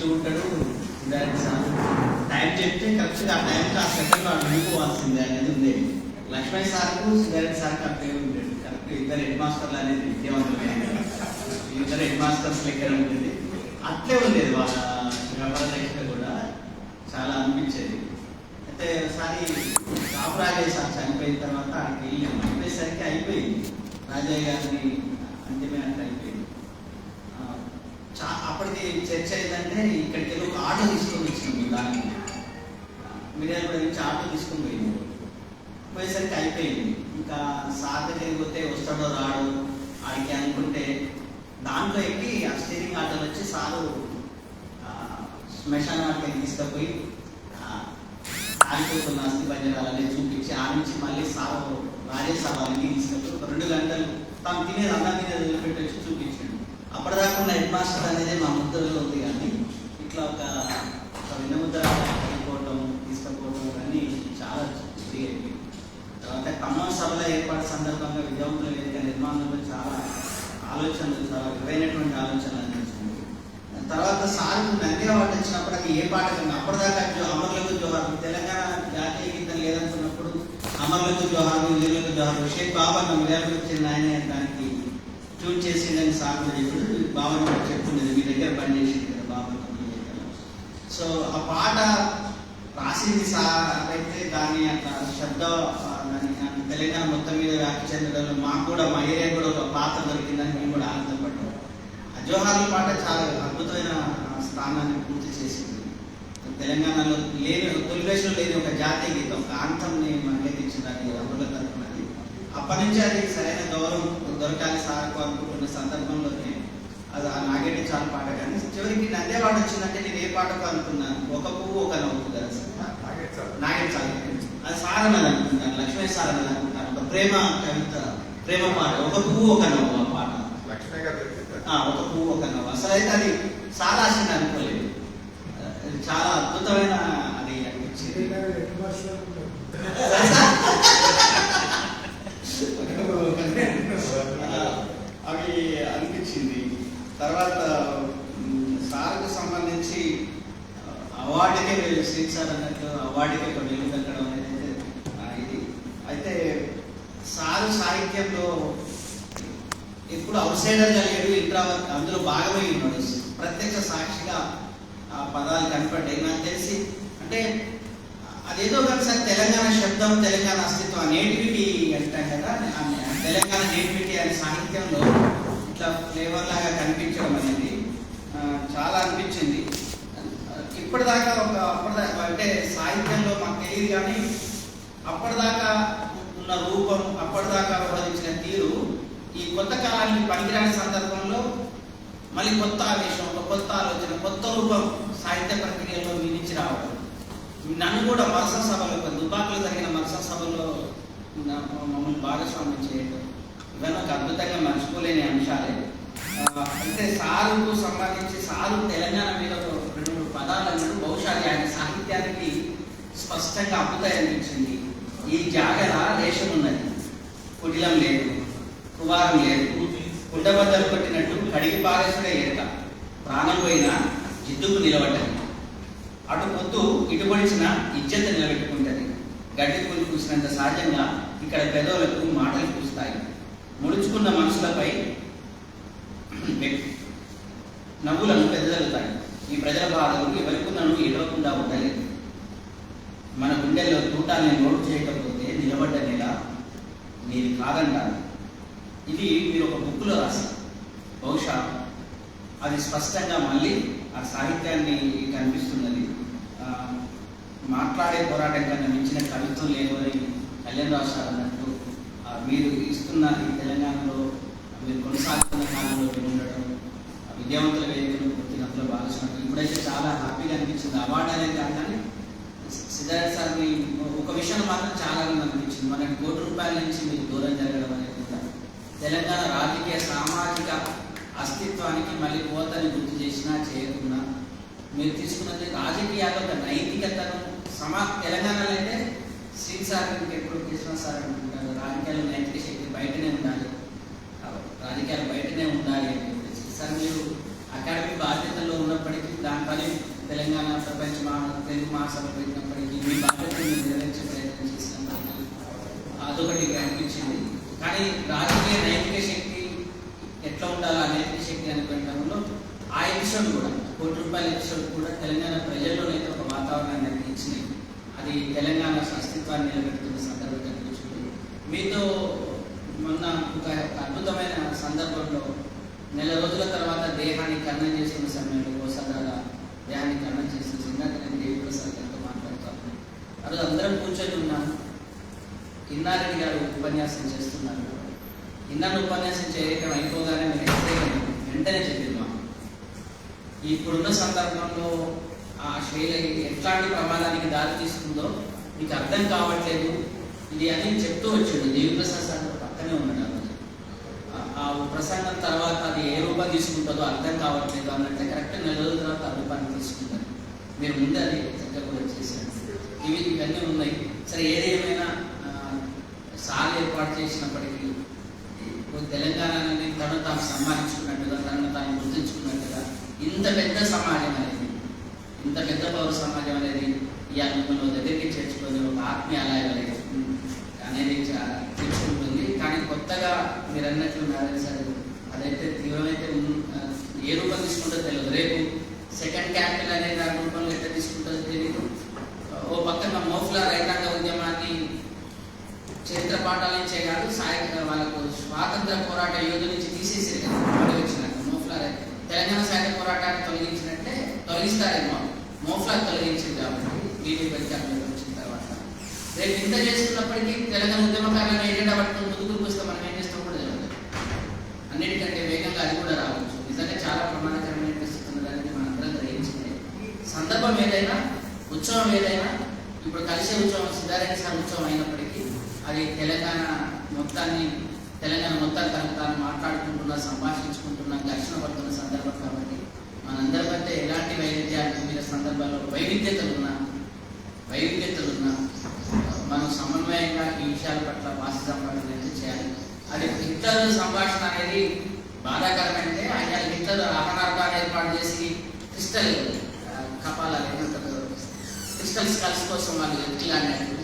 మంచిగా ఉంటాడు sir. Time చెప్తే కరెక్ట్గా ఆ టైంకి ఆ సెకండ్ వాడు వెళ్ళిపోవాల్సిందే అనేది ఉండేది. లక్ష్మణ్ సార్కు సుధారెడ్డి సార్కి అట్లే ఉండేది. కరెక్ట్ ఇద్దరు హెడ్ మాస్టర్లు అనేది విద్యావంతులైన ఇద్దరు హెడ్ మాస్టర్స్ లెక్కన ఉండేది. అట్లే ఉండేది వాళ్ళ వ్యవహార కూడా చాలా అనిపించేది. అయితే ఒకసారి కాపు రాజయ్య సార్ చనిపోయిన తర్వాత అక్కడికి వెళ్ళాము. అయిపోయేసరికి అయిపోయింది, రాజయ్య గారిని అంతిమేంటే అయిపోయింది. అప్పటికి చర్చ అయిందంటే ఇక్కడికి వెళ్ళి ఒక ఆటో తీసుకొని వచ్చినాము. దానికి మిర్యాలగూడ నుంచి ఆటో తీసుకొని పోయేసరికి అయిపోయింది. ఇంకా సార్ దగ్గరికి పోతే వస్తాడో రాడో ఆడికి అనుకుంటే దాంట్లో ఎక్కి ఆ స్టీరింగ్ ఆటోలు వచ్చి సారు శ్మశాన వాటికి తీసుకుపోయి ఆడిపోతున్న అస్థి పంజరాలన్నీ చూపించి ఆ నుంచి మళ్ళీ సారు రాజేష్ సార్ వాళ్ళకి తీసుకుపోయి ఒక 2 గంటలు తాను తినేది అన్నం తినేది వదిలిపెట్టి వచ్చి చూపించాడు. అప్పటిదాకా ఉన్న హెడ్ మాస్టర్ అనేది మా ముద్రలో ఉంది. కానీ ఇట్లా ఒక వినముద్ర అయిపోవటం తీసుకపోవటం కానీ చాలా జరిగేది. తర్వాత ఖమ్మం సభల ఏర్పాటు సందర్భంగా విద్యావంతుల వేదిక నిర్మాణంలో చాలా ఆలోచనలు, చాలా విలువైనటువంటి ఆలోచనలు అందించింది. తర్వాత సార్కు నంది అవార్డు వచ్చినప్పుడు అది ఏ పాటకం అప్పటిదాకా అమరులకు జోహార్ తెలంగాణ జాతీయ గీతం లేదనుకున్నప్పుడు అమరులకు జోహార్, వీరులకు జోహార్, షేక్ బాబా మిర్యాలగూడ చెందిన ఆయన దానికి ట్యూన్ చేసిందని సార్ ఇప్పుడు బాబా చెప్తున్నది, మీ దగ్గర పనిచేసింది కదా బాబా. సో ఆ పాట రాసింది సార్ అయితే దాన్ని అట్లా శబ్ద తెలంగాణ మొత్తం మీద వ్యాప్తి చెందడంలో మాకు కూడా మా ఏరియా కూడా ఒక పాత్ర దొరికిందని మేము కూడా ఆనందపడ్డాం. ఆ జోహార్ల పాట చాలా అద్భుతమైన స్థానాన్ని పూర్తి చేసింది. తెలంగాణలో లేని తొలి దశలో లేని ఒక జాతీయ గీతం, ఒక ఆంతంని మనకి ఇచ్చింది అమరుల తరఫునది. అప్పటి నుంచి అది సరైన గౌరవం దొరకాలి సార్కు అనుకుంటున్న సందర్భంలోనే అది ఆ నాగేటి చాలా పాట. కానీ చివరికి నంది అవార్డు వచ్చిందంటే నేను ఏ పాటకు అనుకున్నాను, ఒక పువ్వు ఒక నవ్వు కదా నాగేటి సార్ అది సార్ అన్నది అనుకుంటాను, లక్ష్మీ సార్ అన్నది అనుకుంటాను. ఒక ప్రేమ కవిత, ప్రేమ పాట, ఒక పువ్వు ఒక నవ్వు ఆ పాట, ఒక పువ్వు ఒక నవ్వు. అసలు అయితే అది సార్ రాసింది అనుకోలేదు, చాలా అద్భుతమైన అది అనిపించింది. అవి అనిపించింది. తర్వాత సార్కు సంబంధించి అవార్డుకే వెళ్ళి శ్రీక్ సార్ అన్నట్టు అవార్డుకే వెళ్ళి పెట్టడం అనేది ఇది. అయితే సారు సాహిత్యంలో ఎప్పుడు అవుట్సైడర్గా లేడు, ఇంట్రావర్ట్, అందులో భాగమై ఉన్నాడు. ప్రత్యక్ష సాక్షిగా ఆ పదాలు కనపడ్డాయి. నాకు తెలిసి అంటే అదేదో ఒకసారి తెలంగాణ శబ్దం, తెలంగాణ అస్తిత్వం, నేటివిటీ అంటాం కదా, తెలంగాణ నేటివిటీ అనే సాహిత్యంలో ఇట్లా ఫ్లేవర్ లాగా కనిపించడం అనేది చాలా అనిపించింది. ఇప్పటిదాకా అంటే సాహిత్యంలో మాకు తెలియదు కానీ అప్పటిదాకా ఉన్న రూపం, అప్పటిదాకా వ్యవహరించిన తీరు ఈ కొత్త కాలానికి పనికిరాని సందర్భంలో మళ్ళీ కొత్త ఆవేశం, ఒక కొత్త ఆలోచన, కొత్త రూపం సాహిత్య ప్రక్రియలో మించి రావడం. నన్ను కూడా మరస సభలో, దుబాకులో జరిగిన మరస సభలో మమ్మల్ని భాగస్వామ్యం చేయడం ఇవన్నీ ఒక అద్భుతంగా మర్చిపోలేని అంశాలే. అంటే సారుకు సంబంధించి సారు తెలంగాణ మీద 2-3 పదాలు అన్నట్టు బహుశా ఆయన సాహిత్యానికి స్పష్టంగా అద్భుతం అనిపించింది. ఈ జాగర రేషం ఉన్నది, కుటిలం లేదు, కువారం లేదు, కుండబద్దలు కొట్టినట్టు కడిగి పారేసుడే ఏక, ప్రాణం పోయినా జిద్దుకు నిలబడ్డది, అటు పొద్దు ఇటు పొడిచిన ఇజ్జత నిలబెట్టుకుంటుంది, గడ్డి పూలు పూసినంత సహజంగా ఇక్కడ పెదవులకు మాటలు పూస్తాయి, ముడుచుకున్న మనసులపై నవ్వులను పెద్దలుతాయి. ఈ ప్రజల బాధలు ఎవరికున్నను ఏడవకుండా ఉండలేదు. మన గుండెల్లో తూటాన్ని నోటు చేయకపోతే నిలబడ్డ నెల మీది కాదంటారు. ఇది మీరు ఒక బుక్లో రాశారు. బహుశా అది స్పష్టంగా మళ్ళీ ఆ సాహిత్యాన్ని కనిపిస్తున్నది. మాట్లాడే పోరాటం కన్నా మించిన కవిత్వం లేదు అని కళ్యాణ్ రావు సార్ అన్నట్టు మీరు ఇస్తున్న ఈ తెలంగాణలో మీరు కొనసాగుతున్న కాలంలో ఉండడం, విద్యావంతుల వేదికలు పూర్తినంతలో భావిస్తున్నట్టు ఇప్పుడైతే చాలా హ్యాపీగా అనిపించింది. అవార్డు అనేది కాదు కానీ సిద్ధార్థ్ సార్ని ఒక విషయం మాత్రం చాలా అనిపించింది. మనకి ₹1 నుంచి మీరు దూరం జరగడం అనేది తెలంగాణ రాజకీయ సామాజిక అస్తిత్వానికి మళ్ళీ కోతని గుర్తు చేసినా చేయకున్నా మీరు తీసుకున్నది రాజకీయాల్లో ఒక నైతికతను తెలంగాణలో అయితే శ్రీక్ సార్ ఎప్పుడు కృష్ణ సార్ అనుకుంటారు, రాజకీయాల్లో నైతిక శక్తి బయటనే ఉండాలి, రాజకీయాలు బయటనే ఉండాలి అని చెప్పేసి సార్ మీరు అకాడమిక్ బాధ్యతల్లో ఉన్నప్పటికీ దానిపై తెలంగాణ ప్రపంచ తెలుగు మహాసభ పెట్టినప్పటికీ మీ బాధ్యతను నెరవేర్చే ప్రయత్నం చేసినప్పటికీ అదొకటి అనిపించింది. కానీ రాజకీయ నైతిక శక్తి ఎట్లా ఉండాలో ఆ నైతిక శక్తి అనుకునేటంలో ఆ ఎపిసోడ్ కూడా ₹1,00,00,000 ఎపిసోడ్ కూడా తెలంగాణ ప్రజల్లోనైతే ఒక వాతావరణాన్ని ఇచ్చినాయి. అది తెలంగాణ అస్తిత్వాన్ని నిలబెడుతున్న సందర్భం కనిపించింది. మీతో మొన్న ఒక అద్భుతమైన సందర్భంలో నెల రోజుల తర్వాత దేహాన్ని ఖననం చేస్తున్న సమయంలో కోసదాగా దేహాన్ని ఖననం చేసిన ఇందాక నేను దేవిప్రసాద్ గారితో మాట్లాడుతాను. అది అందరం కూర్చొని ఉన్నాను. ఇన్నారెడ్డి గారు ఉపన్యాసం చేస్తున్నారు. ఇన్నాను ఉపన్యాసం చేయడం అయిపోగానే వెంటనే చెప్పింది మా ఇప్పుడున్న సందర్భంలో ఆ శైలి ఎట్లాంటి ప్రమాదానికి దారి తీస్తుందో మీకు అర్థం కావట్లేదు ఇది అని చెప్తూ వచ్చాడు. దేవిప్రసాద్ సార్ పక్కనే ఉన్నాడు. ఆ ప్రసంగం తర్వాత అది ఏ రూపం తీసుకుంటుందో అర్థం కావట్లేదు అన్నట్టే కరెక్ట్ నెల రోజుల తర్వాత ఆ రూపాన్ని తీసుకుంటారు. మీరు ముందే అది చక్కగా కూడా చేశారు. ఇవన్నీ ఉన్నాయి. సరే ఏదేమైనా సార్లు ఏర్పాటు చేసినప్పటికీ తెలంగాణని తను తాను సన్మానించుకున్నట్టుగా తనను తాను గుర్తించుకున్నట్టుగా ఇంత పెద్ద సమాజం అనేది ఇంత పెద్ద పౌర సమాజం అనేది ఇవాళ మిమ్మల్ని దగ్గరికి చేర్చుకొని ఒక ఆత్మీయ ఆలయం అనేది తెచ్చుకుంటుంది. కానీ కొత్తగా మీరు అన్నట్లు నారాయణ సార్ అదైతే తీవ్రమైతే ఏ రూపం తీసుకుంటుందో తెలియదు. రేపు సెకండ్ క్యాపిటల్ అనేది దాని రూపంలో ఎట్లా తీసుకుంటుందో తెలియదు. ఓ పక్కన మోఫ్లా రైతాంగ ఉద్యమాన్ని చరిత్ర పాఠాల నుంచే కాదు వాళ్ళకు స్వాతంత్ర పోరాట యోధుల నుంచి తీసేసారు కదా వచ్చినాక మోఫ్లా తెలంగాణ సాహిత్య పోరాటాన్ని తొలగించినట్టే తొలగిస్తారేమో మోఫ్లా తొలగించింది కాబట్టి బీజేపీ అధికారంలోకి వచ్చిన తర్వాత రేపు ఇంత చేసుకున్నప్పటికీ తెలంగాణ ఉద్యమకారులను ఏజెండా పట్టుకుని ముందుకు వస్తే మనం ఏం చేస్తాం కూడా తెలియదు. అన్నిటికంటే వేగంగా అది కూడా రావచ్చు. నిజంగా చాలా ప్రమాదకరమైన పరిస్థితి ఉన్నదానికి మనందరం గ్రహించింది. సందర్భం ఏదైనా ఉత్సవం ఏదైనా ఇప్పుడు కలిసే ఉత్సవం సిద్ధారెడ్డి సార్ ఉత్సవం అయినప్పటికీ అది తెలంగాణ మొత్తాన్ని తనకు తాను మాట్లాడుకుంటున్నా సంభాషించుకుంటున్నా ఘర్షణ పడుతున్న సందర్భం కాబట్టి మనందరి మధ్య ఎలాంటి వైవిధ్యాలు వివిధ సందర్భాల్లో వైవిధ్యతలున్నా మనం సమన్వయంగా ఈ విషయాల పట్ల భాష సంపాదన చేయాలి. అది హిట్లర్ సంభాషణ అనేది బాధాకరమైనదే. ఆయన హిట్లర్ ఆహారాన్ని ఏర్పాటు చేసి క్రిస్టల్ కపాలాలు క్రిస్టల్ స్కల్స్ కోసం వాళ్ళు ఎత్తిలాడినట్టు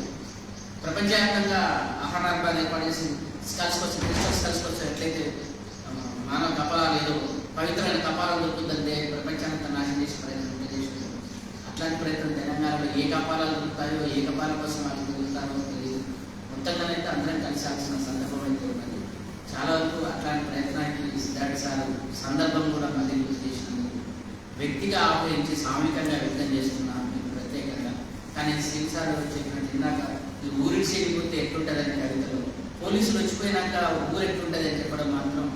ప్రపంచవ్యాప్తంగా ఆహారాన్ని ఏర్పాటు చేసి స్కల్స్ కోసం క్రిస్టల్ స్కల్స్ కోసం ఎట్లయితే మానవ కపాలాలు ఏదో పవిత్రమైన కపాలం దొరుకుతుందంటే ప్రపంచాన్ని నాశనం చేసే ప్రయత్నం చేస్తుంది. అట్లాంటి ప్రయత్నం తెలంగాణలో ఏ కపాలాలు దొరుకుతాయో ఏ కపాల కోసం వాళ్ళు దొరుకుతారో తెలియదు. మొత్తంగానైతే అందరం కలిసాల్సిన సందర్భం అయితే ఉన్నది. చాలా వరకు అట్లాంటి ప్రయత్నానికి సిద్ధార్థ సార్ సందర్భం కూడా మళ్ళీ గుర్తు చేసినందుకు వ్యక్తిగా ఆహ్వానించి సామూహికంగా వ్యక్తం చేస్తున్నాను మీకు ప్రత్యేకంగా. కానీ శ్రీని సార్ చెప్పినట్టు ఇందాక ఈ ఊరికి చేయకపోతే ఎట్లుంటుందని కవితలో పోలీసులు వచ్చిపోయినాక ఊరు ఎట్లుంటుంది అని చెప్పడం మాత్రం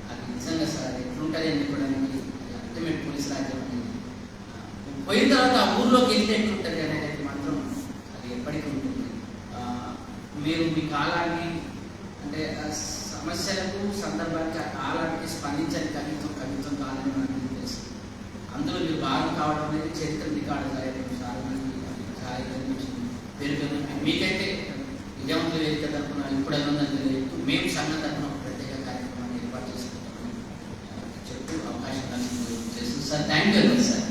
అది నిజంగా సార్ ఎట్లుంటుంది అని చెప్పడానికి అల్టిమేట్ పోలీస్ రాజ్యం అనేది పోయిన తర్వాత ఆ ఊర్లోకి వెళ్తే ఎట్లుంటుంది అనేది మాత్రం అది ఎప్పటికీ ఉంటుంది. మీరు మీ కాలాన్ని అంటే సమస్యలకు సందర్భానికి ఆ కాలానికి స్పందించని కవిత్వం కాలని నాకు తెలుసు. అందులో మీరు భాగం కావడం అనేది చరిత్ర రికార్డు చాలా పేరు మీకైతే విజయవంతుల వేదిక తరఫున ఇప్పుడు తెలియదు. మేము సంఘం తరఫున ఒక ప్రత్యేక కార్యక్రమాన్ని ఏర్పాటు చేసుకుంటామని చెప్తూ అవకాశం కలిసి చేస్తుంది sir. Thank you very much sir.